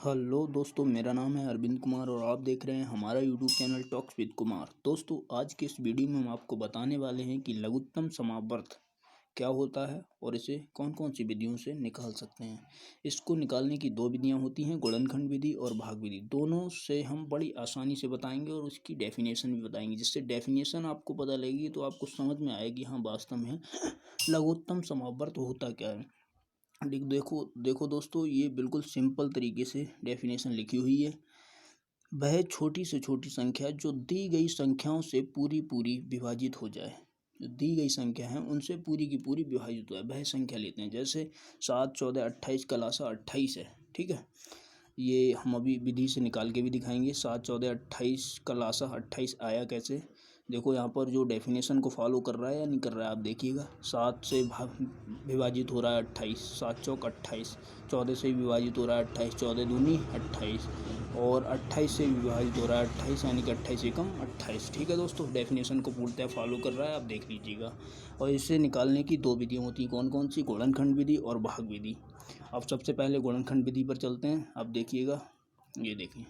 Hello दोस्तों, मेरा नाम है अरविंद कुमार और आप देख रहे हैं हमारा YouTube channel talks with Kumar. दोस्तों, आज के इस वीडियो में हम आपको बताने वाले हैं कि लघुत्तम समावर्त क्या होता है और इसे कौन कौन सी विधियों से निकाल सकते हैं। इसको निकालने की दो विधियां होती हैं, गुणनखंड विधि और भाग विधि। दोनों से हम बड़ी आसानी से बताएंगे और उसकी डेफिनेशन भी बताएंगे। जिससे डेफिनेशन आपको पता लगेगी तो आपको समझ में आएगी हाँ वास्तव में लघुत्तम समावर्त होता क्या है। देखो देखो दोस्तों, ये बिल्कुल सिंपल तरीके से डेफिनेशन लिखी हुई है। वह छोटी से छोटी संख्या जो दी गई संख्याओं से पूरी पूरी विभाजित हो जाए। जो दी गई संख्या है उनसे पूरी की पूरी विभाजित हो जाए वह संख्या लेते हैं। जैसे 7, 14, 28 का लासा 28 है। ठीक है, ये हम अभी विधि से निकाल के भी दिखाएंगे। 7, 14, 28 का लासा 28 आया कैसे। देखो यहाँ पर जो डेफिनेशन को फॉलो कर रहा है या नहीं कर रहा है आप देखिएगा। 7 से विभाजित हो रहा है 28, 7 चौक 28। 14 से विभाजित हो रहा है 28, 14 दूनी 28 और 28 से विभाजित हो रहा है 28, यानी कि 28 एकम 28। ठीक है दोस्तों, डेफिनेशन को पूर्णतः फॉलो कर रहा है, आप देख लीजिएगा। और इसे निकालने की दो विधियाँ होती हैं, कौन कौन सी, गुणनखंड विधि और भाग विधि। अब सबसे पहले गुणनखंड विधि पर चलते हैं। अब देखिएगा, ये देखिए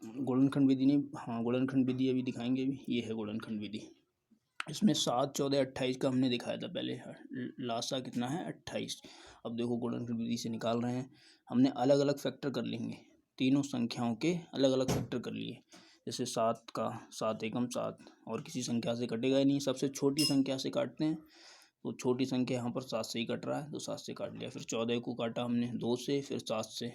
गुणनखंड विधि नहीं, हाँ गुणनखंड विधि अभी दिखाएंगे। अभी ये है गुणनखंड विधि। इसमें 7, 14, 28 का हमने दिखाया था पहले। लासा कितना है 28। अब देखो गुणनखंड विधि से निकाल रहे हैं। हमने अलग अलग फैक्टर कर लेंगे, तीनों संख्याओं के अलग अलग फैक्टर कर लिए। जैसे 7 का 7 एकम 7 और किसी संख्या से कटेगा ही नहीं, सबसे छोटी संख्या से काटते हैं। तो छोटी संख्या यहाँ पर 7 से ही कट रहा है तो 7 से काट लिया। फिर 14 को काटा हमने 2 से, फिर 7 से।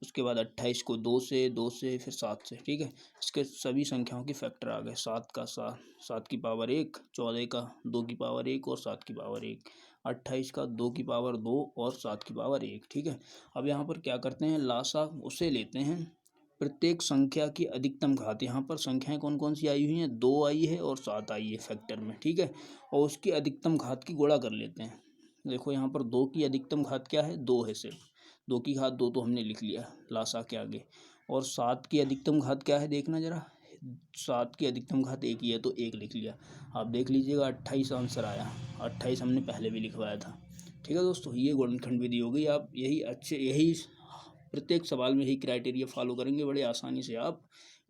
उसके बाद 28 को 2 से फिर 7 से। ठीक है, इसके सभी संख्याओं के फैक्टर आ गए। 7 का 7 की पावर 1, 14 का 2 की पावर 1 और 7 की पावर 1, 28 का 2 की पावर 2 और 7 की पावर 1। ठीक है, अब यहाँ पर क्या करते हैं, लासा उसे लेते हैं प्रत्येक संख्या की अधिकतम घात। यहाँ पर संख्याएं कौन कौन सी आई हुई हैं, 2 आई है और 7 आई है फैक्टर में। ठीक है, और उसकी अधिकतम घात की गुणा कर लेते हैं। देखो यहाँ पर 2 की अधिकतम घात क्या है, 2 है सिर्फ। 2 की घात 2 तो हमने लिख लिया लासा के आगे। और 7 की अधिकतम घात क्या है, देखना जरा। 7 की अधिकतम घात 1 ही है तो 1 लिख लिया। आप देख लीजिएगा 28 आंसर आया। 28 हमने पहले भी लिखवाया था। ठीक है दोस्तों, ये गुणनखंड विधि हो गई। आप यही प्रत्येक सवाल में यही क्राइटेरिया फॉलो करेंगे, बड़े आसानी से आप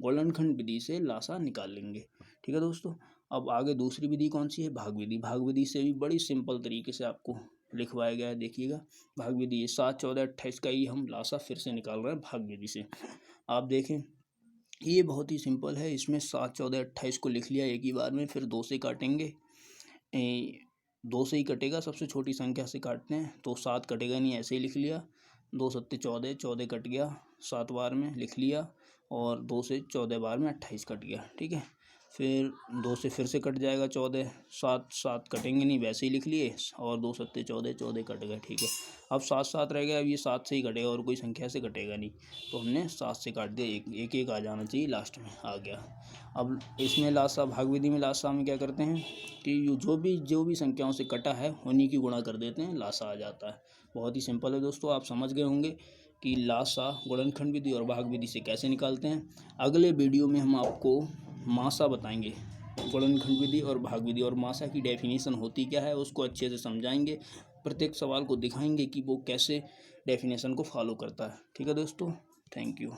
गुणनखंड विधि से लासा निकाल लेंगे। ठीक है दोस्तों, अब आगे दूसरी विधि कौन सी है, भाग विधि। भाग विधि से भी बड़ी सिंपल तरीके से आपको लिखवाया गया है, देखिएगा। भाग विधि 7, 14, 28 का ही हम लासा फिर से निकाल रहे हैं भाग विधि से। आप देखें, ये बहुत ही सिंपल है। इसमें 7, 14, 28 को लिख लिया एक ही बार में, फिर 2 से काटेंगे। 2 से ही कटेगा, सबसे छोटी संख्या से काटते हैं तो 7 कटेगा नहीं, ऐसे ही लिख लिया। 2 सत्ते 14, 14 कट गया 7 बार में, लिख लिया। और 2 से 14 बार में 28 कट गया। ठीक है, फिर 2 से फिर से कट जाएगा 14, 7 कटेंगे नहीं, वैसे ही लिख लिए। और 2 सत्ते 14, 14 कट गए। ठीक है, अब 7 रह गया। अब ये 7 से ही कटेगा और कोई संख्या से कटेगा नहीं, तो हमने 7 से काट दिया। एक एक आ जाना चाहिए, लास्ट में आ गया। अब इसमें लासा, भाग विधि में लासा में क्या करते हैं कि जो भी संख्याओं से कटा है उन्हीं की गुणा कर देते हैं, लासा आ जाता है। बहुत ही सिंपल है दोस्तों, आप समझ गए होंगे कि लासा गुणनखंड विधि और भाग विधि से कैसे निकालते हैं। अगले वीडियो में हम आपको मासा बताएंगे, गुणनखंड विधि और भाग विधि, और मासा की डेफिनेशन होती क्या है उसको अच्छे से समझाएंगे। प्रत्येक सवाल को दिखाएंगे कि वो कैसे डेफिनेशन को फॉलो करता है। ठीक है दोस्तों, थैंक यू।